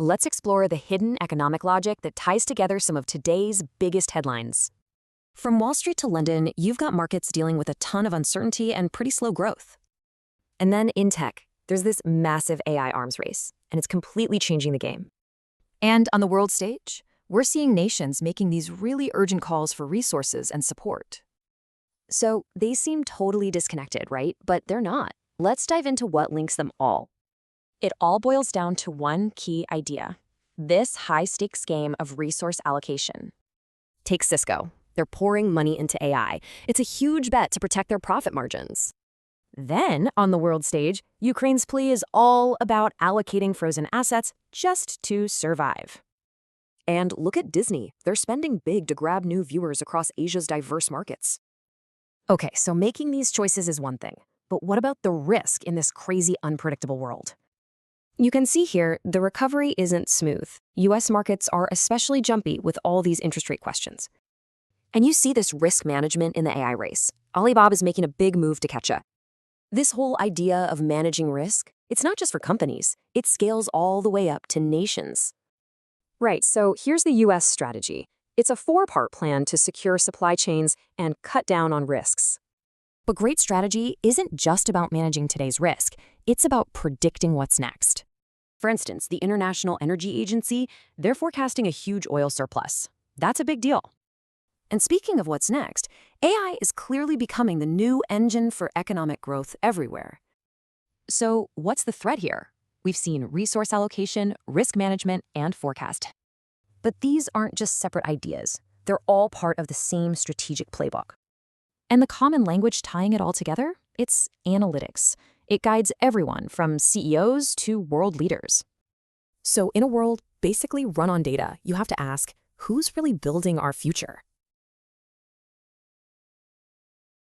Let's explore the hidden economic logic that ties together some of today's biggest headlines. From Wall Street to London, you've got markets dealing with a ton of uncertainty and pretty slow growth. And then in tech, there's this massive AI arms race, and it's completely changing the game. And on the world stage, we're seeing nations making these really urgent calls for resources and support. So they seem totally disconnected, right? But they're not. Let's dive into what links them all. It all boils down to one key idea: this high-stakes game of resource allocation. Take Cisco. They're pouring money into AI. It's a huge bet to protect their profit margins. Then, on the world stage, Ukraine's plea is all about allocating frozen assets just to survive. And look at Disney. They're spending big to grab new viewers across Asia's diverse markets. Okay, so making these choices is one thing, but what about the risk in this crazy, unpredictable world? You can see here, the recovery isn't smooth. US markets are especially jumpy with all these interest rate questions. And you see this risk management in the AI race. Alibaba is making a big move to catch up. This whole idea of managing risk, it's not just for companies. It scales all the way up to nations. Right, so here's the US strategy. It's a four-part plan to secure supply chains and cut down on risks. But great strategy isn't just about managing today's risk. It's about predicting what's next. For instance, the International Energy Agency, they're forecasting a huge oil surplus. That's a big deal. And speaking of what's next, AI is clearly becoming the new engine for economic growth everywhere. So what's the thread here? We've seen resource allocation, risk management, and forecast. But these aren't just separate ideas. They're all part of the same strategic playbook. And the common language tying it all together? It's analytics. It guides everyone from CEOs to world leaders. So in a world basically run on data, you have to ask, who's really building our future?